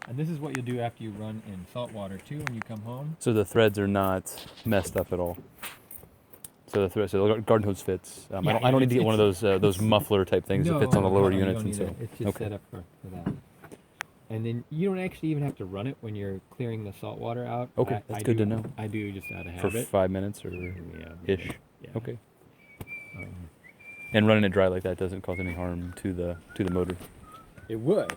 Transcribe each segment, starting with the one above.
And this is what you'll do after you run in salt water too when you come home. So the threads are not messed up at all. So the garden hose fits. I don't need to get one of those muffler type things that fits on the lower units and so. It's just set up for that. And then you don't actually even have to run it when you're clearing the salt water out. Okay, that's good to know. I do just out of habit. For 5 minutes or ish. Yeah. Okay. And running it dry like that doesn't cause any harm to the motor. It would.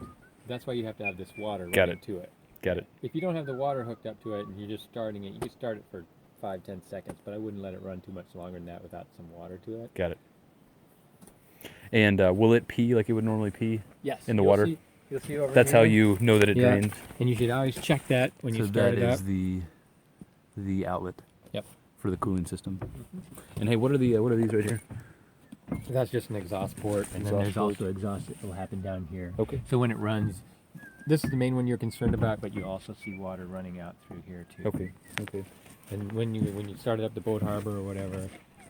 That's why you have to have this water running to it. Got it. If you don't have the water hooked up to it and you're just starting it, you can start it for 5-10 seconds, but I wouldn't let it run too much longer than that without some water to it. Got it. And will it pee like it would normally pee? Yes. In the water? You'll see over That's here. how you know that it drains. And you should always check that when you start it up. So that is the outlet. Yep. For the cooling system. And hey, what are these right here? So that's just an exhaust port, and then there's also exhaust that will happen down here. Okay. So when it runs, this is the main one you're concerned about, but you also see water running out through here too. Okay. Okay. And when you started up the boat harbor or whatever, when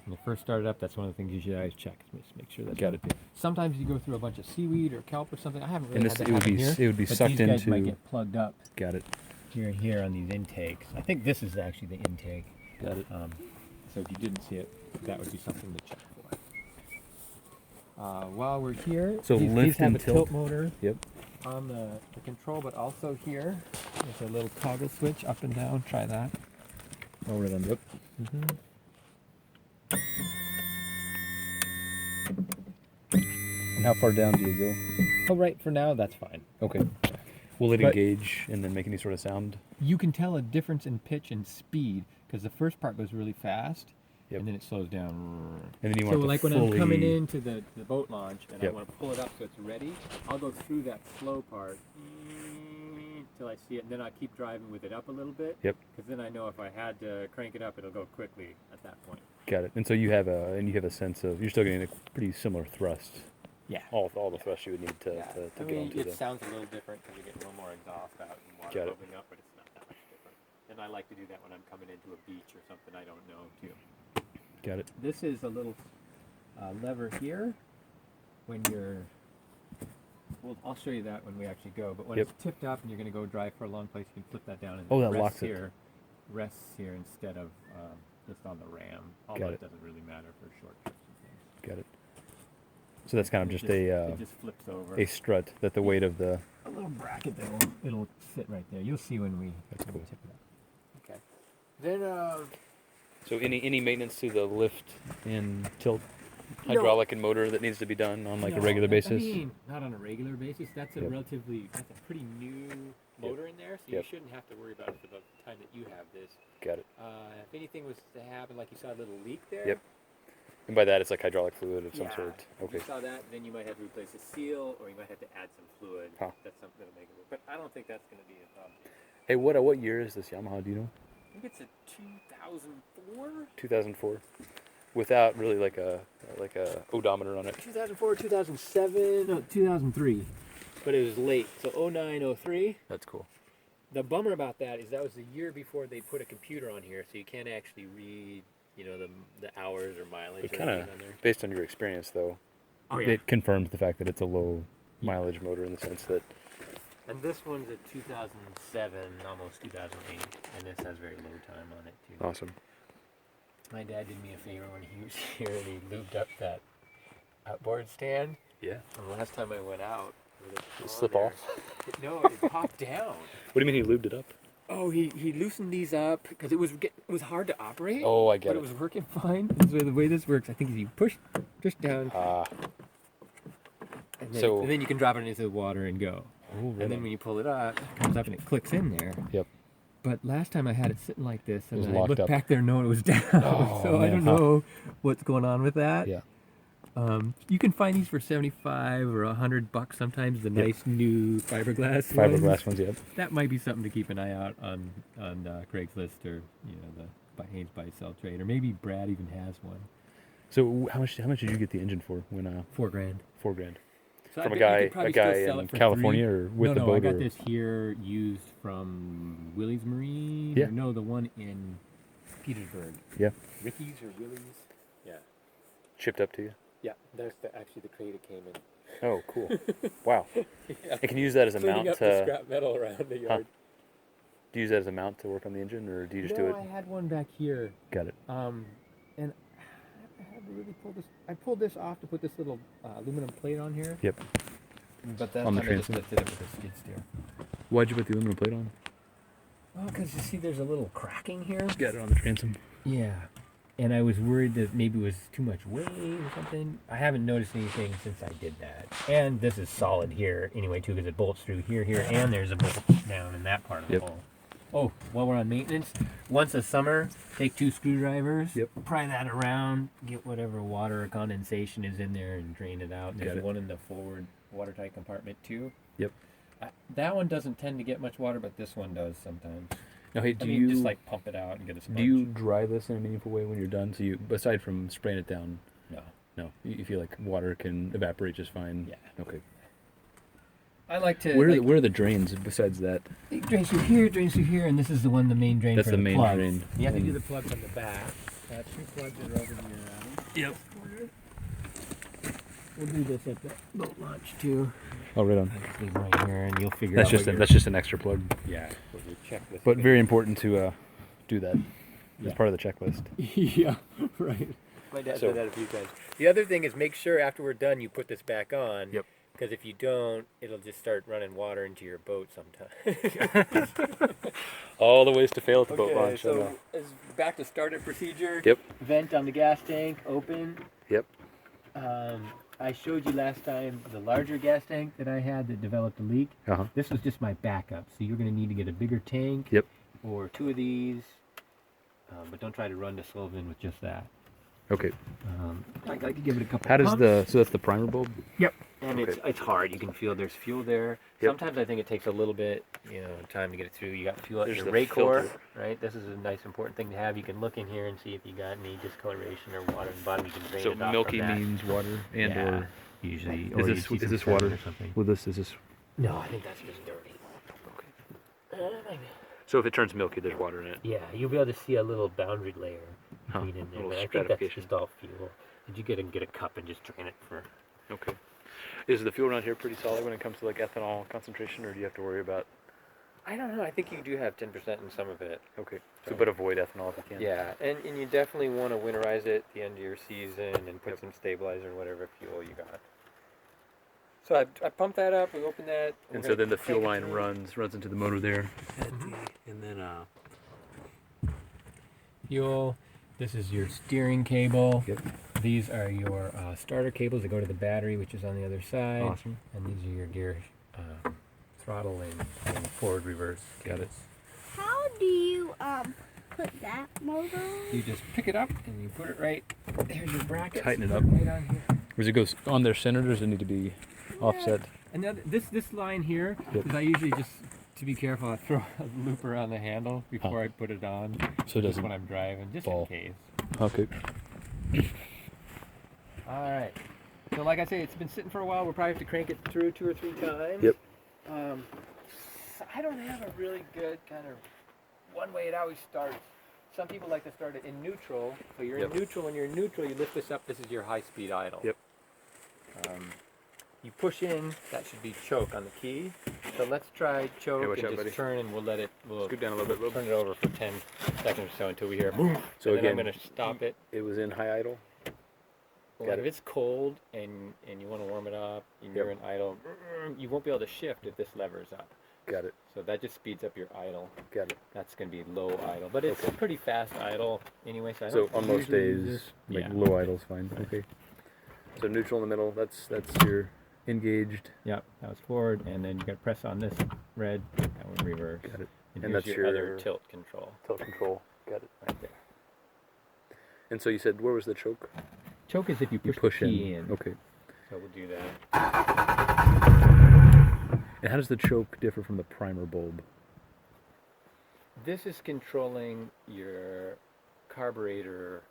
you first started up, that's one of the things you should always check. Just make sure that's got it. Sometimes you go through a bunch of seaweed or kelp or something. I haven't really And had that happen here. It would be but sucked these guys into. might get plugged up. Got it. Here on these intakes. I think this is actually the intake. Got it. So if you didn't see it, that would be something to check for. While we're here, so these have and a tilt motor. Yep. On the control, but also here there's a little toggle switch up and down. Try that. Over them. Yep. And how far down do you go? Oh, right. For now, that's fine. Okay. Will it engage and then make any sort of sound? You can tell a difference in pitch and speed because the first part goes really fast, and then it slows down. And then you so want like to when I'm coming into the boat launch and I Yep. want to pull it up so it's ready, I'll go through that slow part until I see it, and then I keep driving with it up a little bit. Yep. Because then I know if I had to crank it up, it'll go quickly at that point. Got it. And so you have a sense of, you're still getting a pretty similar thrust. Yeah. All the thrust you would need to I get mean, onto it sounds a little different because you get a little more exhaust out and water Got it. bubbling up, but it's not that much different. And I like to do that when I'm coming into a beach or something I don't know too. Got it. This is a little lever here. When you're, well, I'll show you that when we actually go. But when it's tipped up and you're going to go drive for a long place, you can flip that down and that rests locks here. Rests here instead of just on the ram. Although it doesn't really matter for short trips and things. Got it. So that's kind of just it just flips over. a strut that the weight of the. A little bracket that it'll sit right there. You'll see when we tip it up. Okay. Then So any maintenance to the lift and tilt hydraulic and motor that needs to be done on like a regular basis? I mean, not on a regular basis. That's a that's a pretty new motor in there, so you shouldn't have to worry about it for the time that you have this. Got it. If anything was to happen, like you saw a little leak there. Yep. And by that, it's like hydraulic fluid of some sort. Okay. If you saw that, then you might have to replace a seal, or you might have to add some fluid. That's something that'll make it work. But I don't think that's going to be a problem. Hey, what year is this Yamaha? Do you know? I think it's a 2004. 2004, without really like a odometer on it. 2004, 2007, no, 2003. But it was late, so 09, 03. That's cool. The bummer about that is that was the year before they put a computer on here, so you can't actually read, the hours or mileage. But kind of based on your experience, though, it confirms the fact that it's a low mileage motor in the sense that. And this one's a 2007, almost 2008, and this has very low time on it too. Awesome. My dad did me a favor when he was here, and he lubed up that outboard stand. Yeah. And the last time I went out, did it slip off? No, it popped down. What do you mean he lubed it up? Oh, he loosened these up because it was hard to operate. Oh, I get it. But it was working fine. The way this works, I think, is you push down, and then you can drop it into the water and go. Oh, really? And then when you pull it up, it comes up and it clicks in there. Yep. But last time I had it sitting like this, and then I looked back there, no, it was down. So I don't know what's going on with that. Yeah. You can find these for $75 or $100 sometimes. The nice new fiberglass ones. Yep. That might be something to keep an eye out on Craigslist or the Haynes Buy Sell Trade, or maybe Brad even has one. So how much did you get the engine for when $4,000? $4,000. So From a guy in California or with the boat? I got this here used from Willie's Marine. Yeah. No, the one in Petersburg. Yeah. Ricky's or Willie's. Yeah. Shipped up to you? Yeah, there's actually the crate it came in. Oh, cool. Wow. Yeah. And can you use that as a Cleaning mount up the to... scrap metal around the yard. Do you use that as a mount to work on the engine, or do you just do it? I had one back here. Got it. And I had to really pull this. I pulled this off to put this little aluminum plate on here. Yep. But that On the time I just transom. lifted it with a skid steer. Why'd you put the aluminum plate on? Oh, because you see there's a little cracking here. Got it on the transom. Yeah. And I was worried that maybe it was too much weight or something. I haven't noticed anything since I did that. And this is solid here anyway, too, because it bolts through here, and there's a bolt down in that part of the hole. Oh, while we're on maintenance, once a summer, take 2 screwdrivers, pry that around, get whatever water or condensation is in there and drain it out. And there's one in the forward watertight compartment, too. Yep. That one doesn't tend to get much water, but this one does sometimes. Now, hey, I mean, just like pump it out and get a sponge. Do you dry this in a meaningful way when you're done? So you, aside from spraying it down, no, you feel like water can evaporate just fine. Yeah. Okay. I like to. Where are the drains besides that? It drains through here, and this is the main drain. That's for the main plugs. drain. You have to do the plugs on the back. 2 plugs that are over here. Yep. We'll do this at the boat launch too. Oh, right on. Leave them right here, and you'll figure That's out. that's just an extra plug. Yeah. We'll check this. But very important to do that as part of the checklist. Yeah. Right. My dad said that a few times. The other thing is make sure after we're done you put this back on. Yep. Because if you don't, it'll just start running water into your boat sometime. All the ways to fail at the boat launch. So back to startup procedure. Yep. Vent on the gas tank, open. Yep. I showed you last time the larger gas tank that I had that developed a leak. Uh-huh. This was just my backup, so you're going to need to get a bigger tank. Yep. Or 2 of these, but don't try to run to Sullivan with just that. Okay. I could give it a couple. How does pumps. so that's the primer bulb? Yep. And it's hard. You can feel there's fuel there. Yep. Sometimes I think it takes a little bit, time to get it through. You got fuel at There's your the rate core, filter. right? This is a nice important thing to have. You can look in here and see if you got any discoloration or water in the bottom. You can drain So it off milky from that. means water and or Usually. is this water or something? with this? Is this? No, I think that's just dirty. Okay. So if it turns milky, there's water in it. Yeah, you'll be able to see a little boundary layer between in there. Little But I think that's stratification. just all fuel. Did you get a cup and just drain it for? Okay. Is the fuel around here pretty solid when it comes to like ethanol concentration, or do you have to worry about? I don't know. I think you do have 10% in some of it. Okay. So, but avoid ethanol if you can. Yeah, and you definitely want to winterize it at the end of your season and put some stabilizer and whatever fuel you got. So I pumped that up. We opened that. And so then the fuel line runs into the motor there. And then fuel. This is your steering cable. Yep. These are your starter cables that go to the battery, which is on the other side. Awesome. And these are your gear, throttle and forward reverse. Got it. How do you put that motor on? You just pick it up and you put it right. There's your bracket. Tighten it up. Right on here. Does it go on there centered, or does it need to be offset? And then this line here, because I usually just, to be careful, I throw a loop around the handle before I put it on. So it just doesn't when I'm driving, just fall. in case. Okay. All right. So like I say, it's been sitting for a while. We'll probably have to crank it through 2 or 3 times. Yep. I don't have a really good kind of one way it always starts. Some people like to start it in neutral. So you're in neutral. When you're in neutral, you lift this up. This is your high-speed idle. Yep. You push in. That should be choke on the key. So let's try choke watch and out, just buddy. turn, and we'll Scoot down a little bit. turn it over for 10 seconds or so until we hear boom. So and then again, I'm going to stop it. It was in high idle. Like if it's cold and you want to warm it up and you're in idle, you won't be able to shift if this lever is up. Got it. So that just speeds up your idle. Got it. That's going to be low idle, but it's pretty fast idle anyway. So, I So don't on most usually use days, this. like low idle's fine. Okay. So neutral in the middle. That's your engaged. Yep, that was forward, and then you got to press on this red. That one reverse. Got it. And And here's that's your other your tilt control Tilt control. Got it. right there. And so you said where was the choke? Choke is if you You push the push key in. in. Okay. So we'll do that. And how does the choke differ from the primer bulb? This is controlling your carburetor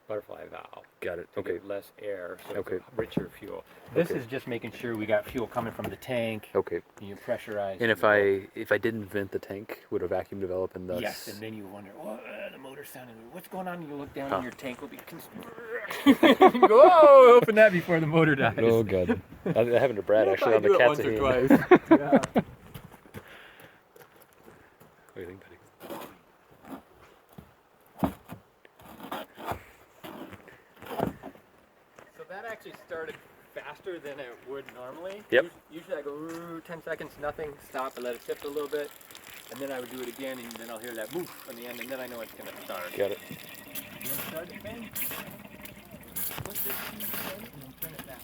butterfly valve. Got it. To Okay. give less air, so Okay. it's a richer fuel. This Okay. is just making sure we got fuel coming from the tank. Okay. And you pressurize. And the if I didn't vent the tank, would a vacuum develop and thus? yes, and then you wonder, the motor's sounding. What's going on? And you look down, Huh. and your tank will be. You go, oh, open that before the motor dies. Oh god. That happened to Brad actually on the Probably Cats do it of once Hand. or twice. Yeah. What do you think, buddy? So that actually started faster than it would normally. Yep. Usually I go 10 seconds, nothing, stop and let it shift a little bit, and then I would do it again, and then I'll hear that woof on the end, and then I know it's going to start. Got it. You want to start it, Ben? Push this key in and then turn it back.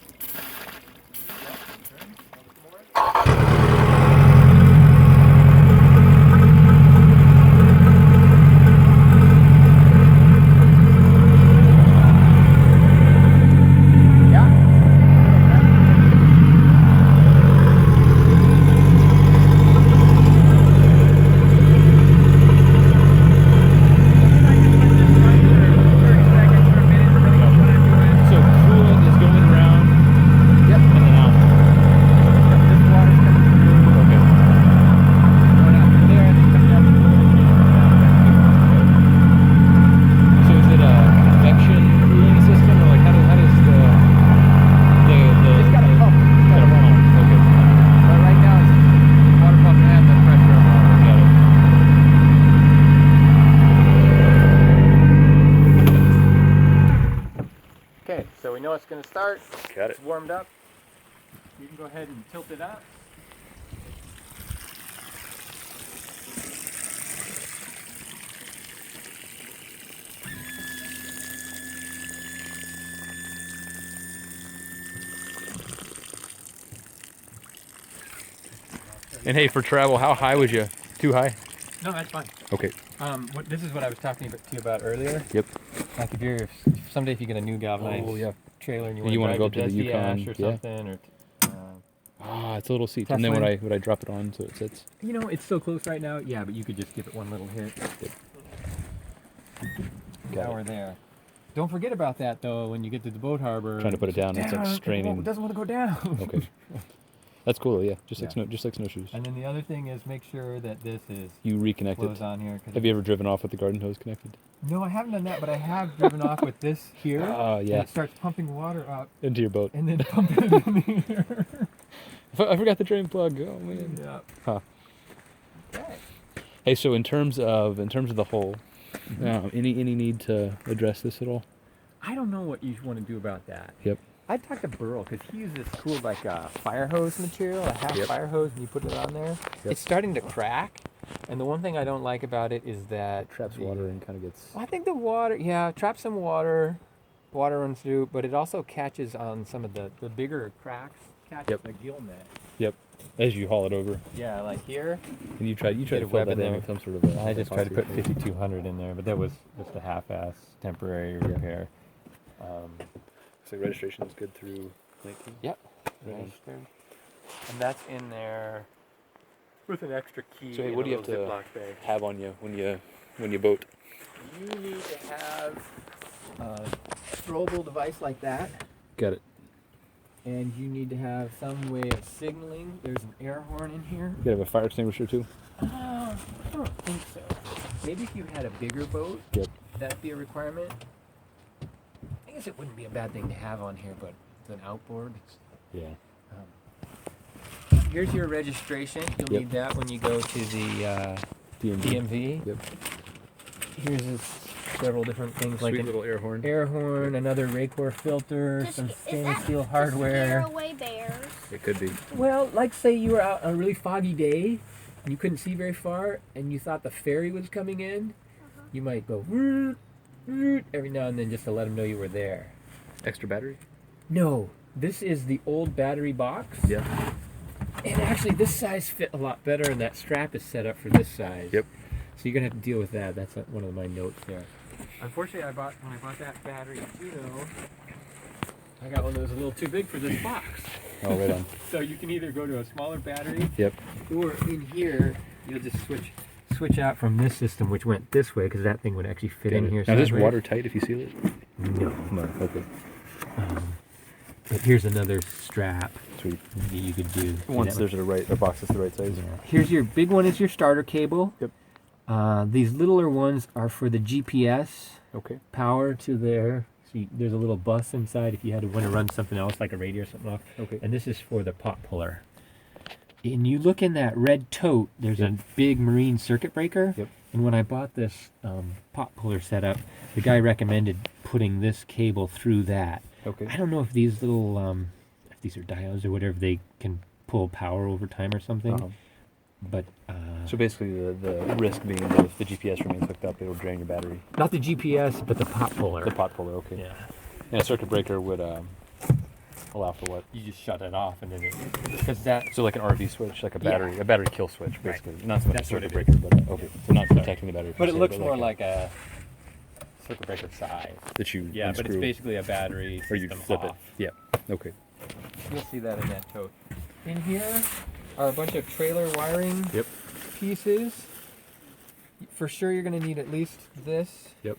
Yep, turn. A little more. So coolant is going around. Yep. And then out. This water's coming through. Okay. Going out through there and then coming out through So is it a convection cooling system, or like how does the It's got a pump. It's got a pump. Okay. But right now it's water pump and the pressure of water. Got it. Okay, so we know it's going to start. Got it. It's warmed up. You can go ahead and tilt it up. And hey, for travel, how high would you? Too high? No, that's fine. Okay. This is what I was talking to you about earlier. Yep. Like if someday if you get a new galvanized Oh, yeah. trailer and And you want to go drive up to the Yukon, or yeah. something, or It's a little seat. And then Tesla. would I drop it on so it sits? you know, it's so close right now. Yeah, but you could just give it one little hit. Got Now it. we're there. Don't forget about that though when you get to the boat harbor. Trying to put it down, it's like straining. It doesn't want to go down. Okay. That's cool though, yeah. Just Yeah. like snowshoes. And then the other thing is make sure that this is You reconnect closed it. on here. 'Cause Have you ever driven off with the garden hose connected? No, I haven't done that, but I have driven off with this here. Yeah. And it starts pumping water out Into your boat. and then pumping it in here. I forgot the drain plug. Oh man. Yeah. Huh. Okay. Hey, so in terms of the hole, any need to address this at all? I don't know what you want to do about that. Yep. I talked to Burl because he uses this cool like fire hose material, a half Yep. fire hose, and you put it on there. Yep. It's starting to crack, and the one thing I don't like about it is that Traps water and kind of gets. I think the water, traps some water. Water runs through, but it also catches on some of the bigger cracks. Catches Yep. the gill net. Yep. As you haul it over, Yeah, like here. and you tried Get to a fill web that in in there. with some sort of. I just tried to put epoxy thing. 5200 in there, but that was just a half-ass temporary repair. So registration is good through 19. Yep. Right on. Registered. And that's in there with an extra key. So hey, in what a do you have little to Ziploc bag. have on you when you boat? You need to have a throwable device like that, Got it. and you need to have some way of signaling. There's an air horn in here. You gotta have a fire extinguisher too. I don't think so. Maybe if you had a bigger boat, Yep. that'd be a requirement. I guess it wouldn't be a bad thing to have on here, but it's an outboard. Yeah. Here's your registration. You'll Yep. need that when you go to the DMV. Yep. Here's several different things like Sweet an little air horn. air horn, another Raycor filter, Just- some is stainless that steel to scare hardware. away bears? It could be. Well, like say you were out on a really foggy day and you couldn't see very far and you thought the ferry was coming in, you might go "Woot, woot," every now and then just to let them know you were there. Extra battery. No, this is the old battery box. Yeah. And actually this size fit a lot better and that strap is set up for this size. Yep. So you're going to have to deal with that. That's one of my notes there. Unfortunately, when I bought that battery too, though, I got one that was a little too big for this box. Oh, right on. So you can either go to a smaller battery, Yep. or in here, you'll just switch out from this system, which went this way, because that thing would actually fit in here. Now, is this sideways. watertight if you seal it? No. No. Okay. But here's another strap Sweet. that you could do. Once there's a box that's the right size. Yeah. Here's your big one is your starter cable. Yep. These littler ones are for the GPS Okay. power to there. So there's a little bus inside if you had to want to run something else like a radio or something off. Okay. And this is for the pot puller. And you look in that red tote, there's a big marine circuit breaker. Yep. And when I bought this pot puller setup, the guy recommended putting this cable through that. Okay. I don't know if these little, if these are diodes or whatever, they can pull power over time or something. Uh-huh. But So basically, the risk being that if the GPS remains hooked up, it'll drain your battery. not the GPS, but the pot puller. The pot puller, okay. Yeah. And a circuit breaker would allow for what? You just shut it off and then because that. So like an RV switch, like a battery kill switch, basically. Not so much That's a what circuit it breaker, but okay. So not protecting the battery. per But it se, looks more a- like a circuit breaker size. that you Yeah, but it's unscrew, basically a battery or you system flip off. it. Yeah. Okay. You'll see that in that tote. In here are a bunch of trailer wiring Yep. pieces. For sure, you're going to need at least this. Yep.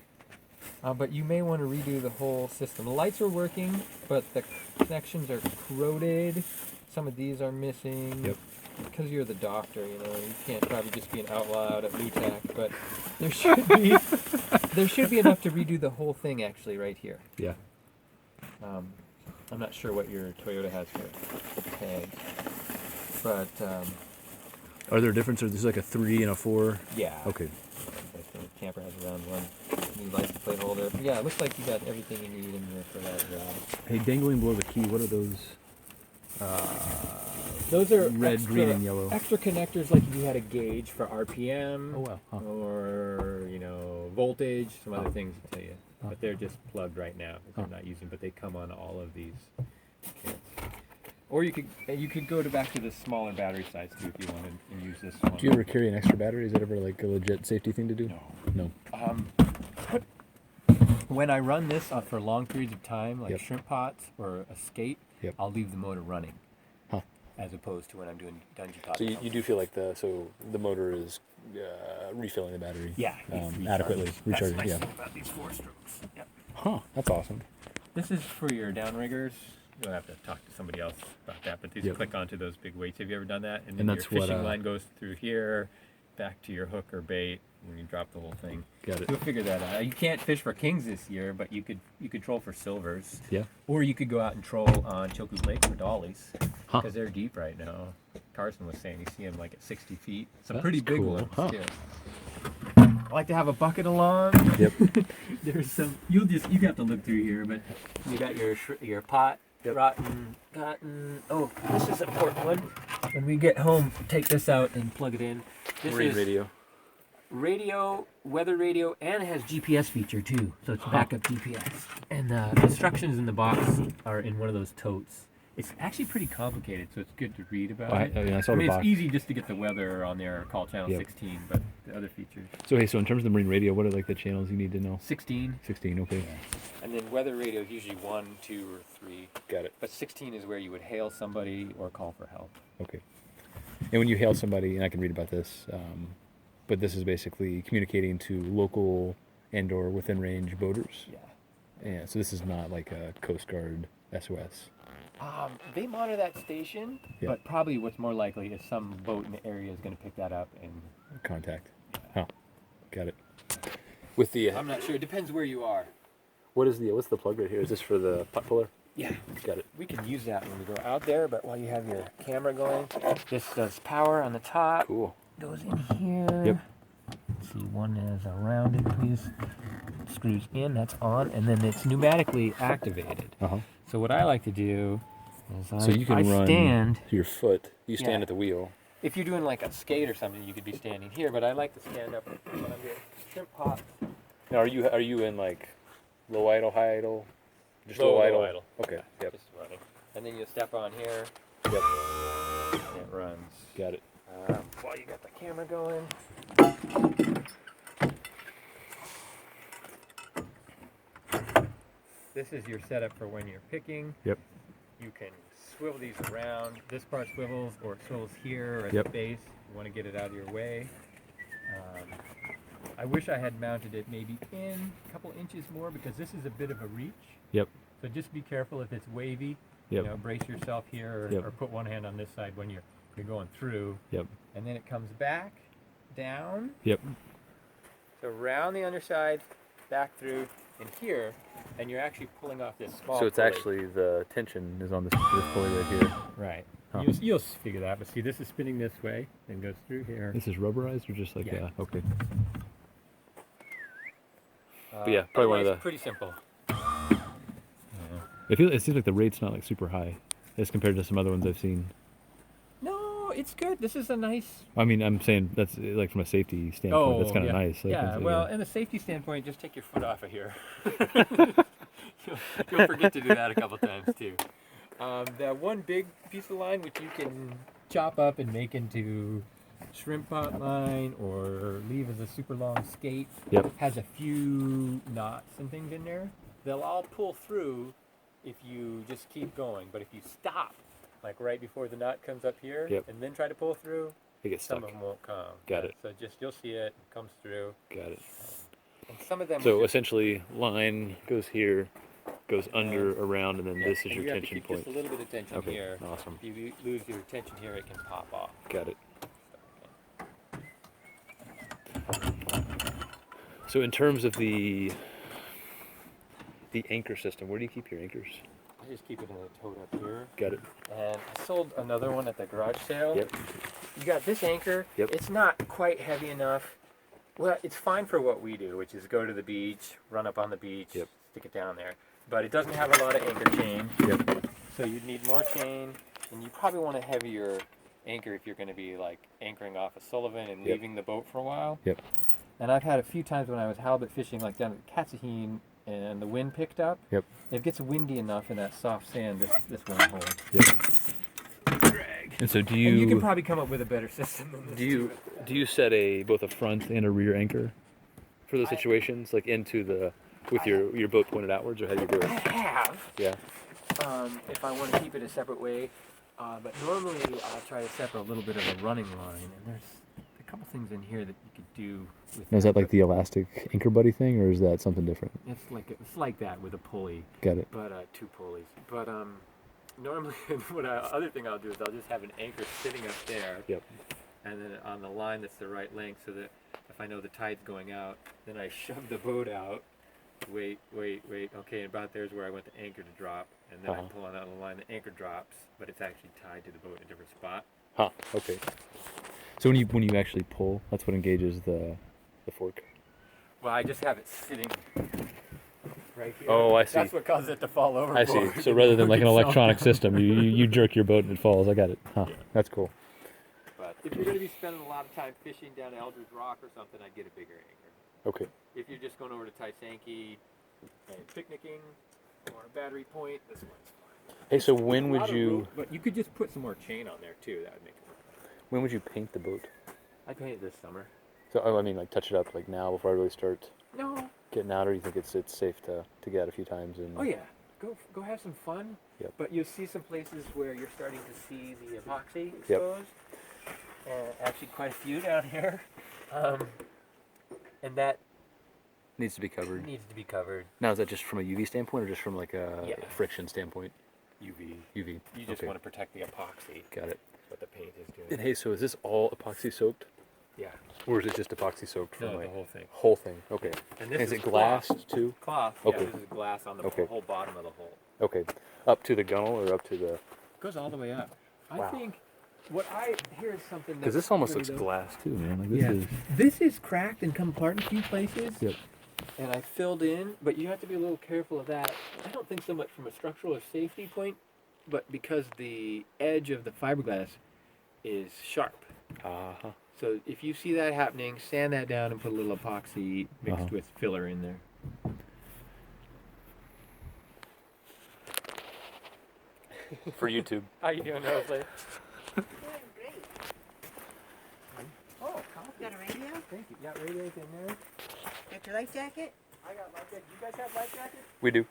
But you may want to redo the whole system. The lights are working, but the connections are corroded. Some of these are missing. Yep. Because you're the doctor, you know, you can't probably just be an out loud at LUTAC, but there should be enough to redo the whole thing actually right here. Yeah. I'm not sure what your Toyota has for tags, but Are there differences? There's like a 3 and a 4. yeah. Okay. I think the camper has around one new license plate holder. But yeah, it looks like you got everything you need in here for that job. Hey, dangling below the key. What are those? Those are Red, extra, green, and yellow. extra connectors, like if you had a gauge for RPM. Oh wow. Huh. Or voltage, some other Oh. things to tell you, Oh. but they're just plugged right now because Oh. I'm not using. But they come on all of these kits. Or you could go back to the smaller battery size too if you wanted and use this one. Do you ever carry an extra battery? Is that ever like a legit safety thing to do? No. No. When I run this for long periods of time, like Yep. shrimp pots or a skate, Yep. I'll leave the motor running, Huh. as opposed to when I'm doing dungeon pots. So you do feel like the motor is refilling the battery. Yeah, Adequately That's recharging. nice Yeah. thing about these 4-strokes. Yep. Huh. That's awesome. This is for your downriggers. You'll have to talk to somebody else about that, but these Yep. click onto those big weights. Have you ever done that? And And then that's your what, fishing line goes through here, back to your hook or bait, and you drop the whole thing. Got it. You'll figure that out. You can't fish for kings this year, but you could troll for silvers. Yeah. Or you could go out and troll on Chilkoot Lake for dollies, Huh. because they're deep right now. Carson was saying you see them like at 60 feet. Some That's pretty big cool. ones Huh. too. I like to have a bucket along. Yep. There's some. You have to look through here, but you got your pot, Yep. rotten cotton. Oh, this is an important one. When we get home, take this out and plug it in. This Marine is radio. weather radio, and it has GPS feature too, so it's backup GPS. And the instructions in the box are in one of those totes. It's actually pretty complicated, so it's good to read about it. I saw I the mean, box. it's easy just to get the weather on there, or call channel Yep. 16, but the other features. So hey, so in terms of the marine radio, what are like the channels you need to know? 16, 16. Okay. and then weather radio is usually 1, 2, or 3. Got it. But 16 is where you would hail somebody or call for help. Okay. And when you hail somebody, and I can read about this, but this is basically communicating to local and/or within range boaters. Yeah. Yeah. So this is not like a Coast Guard SOS. They monitor that station, Yeah. but probably what's more likely is some boat in the area is going to pick that up and. Contact. Huh. Got it. With the I'm not sure. It depends where you are. what's the plug right here? Is this for the pot puller? Yeah. Got it. We can use that when we go out there, but while you have your camera going, this does power on the top. Cool. Goes in here. Yep. Let's see, one is around it, please. Screws in, that's on, and then it's pneumatically activated. Uh huh. So what I like to do is So you can run stand. your foot. You stand Yeah. at the wheel. If you're doing like a skate or something, you could be standing here, but I like to stand up when I'm doing shrimp pots. Now, are you in like low idle, high idle? Just Low low idle. idle. Okay. Yeah, Yep. just running. And then you step on here, Yep. and it runs. Got it. While you got the camera going. This is your setup for when you're picking. Yep. You can swivel these around. This part swivels, or it swivels here or at Yep. the base. You want to get it out of your way. I wish I had mounted it maybe in a couple inches more because this is a bit of a reach. Yep. So just be careful if it's wavy. Yep. You know, brace yourself here, or, Yep. or put one hand on this side when you're going through. Yep. And then it comes back, down. Yep. So around the underside, back through, and here, and you're actually pulling off this small. So it's pulley. actually the tension is on this pulley right here. Right. Huh. You'll figure that. But see, this is spinning this way and goes through here. This is rubberized or just like Yeah. okay. But yeah, probably one of otherwise the. pretty simple. It seems like the rate's not like super high as compared to some other ones I've seen. No, it's good. This is a nice. I mean, I'm saying that's like from a safety standpoint, that's kind of yeah. nice. Like, Yeah, it's, well, and a safety standpoint, just take your foot off of here. you'll forget to do that a couple times too. That one big piece of line, which you can chop up and make into shrimp pot line or leave as a super long skate, Yep. has a few knots and things in there. They'll all pull through if you just keep going, but if you stop, like right before the knot comes up here, Yep. and then try to pull through, it gets some stuck. of them won't come. Got it. So just you'll see it comes through, Got it. and some of them. So will just, essentially, line goes here, goes under, around, and then yeah, this is and your you have to tension keep point. Just a little bit of tension Okay, here. awesome. If you lose your tension here, it can pop off. Got it. So in terms of the anchor system, where do you keep your anchors? I just keep it in a tote up here. Got it. And I sold another one at the garage sale. Yep. You got this anchor. Yep. It's not quite heavy enough. Well, it's fine for what we do, which is go to the beach, run up on the beach, Yep. stick it down there. But it doesn't have a lot of anchor chain. Yep. So you'd need more chain, and you probably want a heavier anchor if you're going to be like anchoring off a Sullivan and Yep. leaving the boat for a while. Yep. And I've had a few times when I was halibut fishing, like down at Katsahine, and the wind picked up. Yep. It gets windy enough in that soft sand. This one hole. Yep. And so do you? And you can probably come up with a better system than this. Do you set both a front and a rear anchor for those situations, like into the with your boat pointed outwards, or how do you do I it? have. Yeah. If I want to keep it a separate way, but normally I'll try to set a little bit of a running line, and there's a couple things in here that you could do with. Now, is that like the elastic anchor buddy thing, or is that something different? It's like that with a pulley, Got it. but two pulleys. But normally, other thing I'll do is I'll just have an anchor sitting up there. Yep. And then on the line that's the right length, so that if I know the tide's going out, then I shove the boat out. Wait. Okay, about there's where I want the anchor to drop, and then I pull on out the line. The anchor drops, but it's actually tied to the boat in a different spot. Huh. Okay. So when you actually pull, that's what engages the fork. Well, I just have it sitting right here. Oh, I see. That's what causes it to fall over. I see. So rather than like an electronic system, you jerk your boat and it falls. I got it. Huh. Yeah. That's cool. But if you're going to be spending a lot of time fishing down Eldridge Rock or something, I'd get a bigger anchor. Okay. If you're just going over to Tysanki and picnicking or a Battery Point, this one's fine. Hey, so There's when a would lot of you rope, but you could just put some more chain on there too. That would make it work. when would you paint the boat? I painted this summer. So I mean, like touch it up like now before I really start No. getting out, or you think it's safe to get out a few times and? Oh yeah. Go have some fun. Yep. But you'll see some places where you're starting to see the epoxy exposed. Yep. And actually quite a few down here. And that Needs to be covered. needs to be covered. Now, is that just from a UV standpoint or just from like a Yeah. friction standpoint? UV. UV. You just Okay. want to protect the epoxy. Got it. That's what the paint is doing. And hey, so is this all epoxy soaked, Yeah. or is it just epoxy soaked from No, like the whole thing. whole thing? Okay. And this Is is it glassed too? Cloth. Okay. Yeah, this is glass on the Okay. whole bottom of the hole. Okay. Up to the gunnel or up to the? Goes all the way up. Wow. I think what I hear is something Because that's this almost pretty looks though. glass too, man. Like this Yeah. is. This is cracked and come apart in a few places. Yep. And I filled in, but you have to be a little careful of that. I don't think so much from a structural or safety point, but because the edge of the fiberglass is sharp. Uh-huh. So if you see that happening, sand that down and put a little epoxy mixed with filler in there. For YouTube. How you doing, Rosalie? Doing great. Oh, Got a radio? thank you. Got radios in there. Got your life jacket? I got life jacket. You guys have life jackets? We do.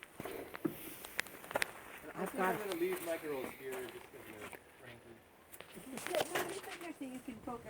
I've got I'm gonna leave my girls here just because they're cranky. Yeah, no, it's like I say you can poke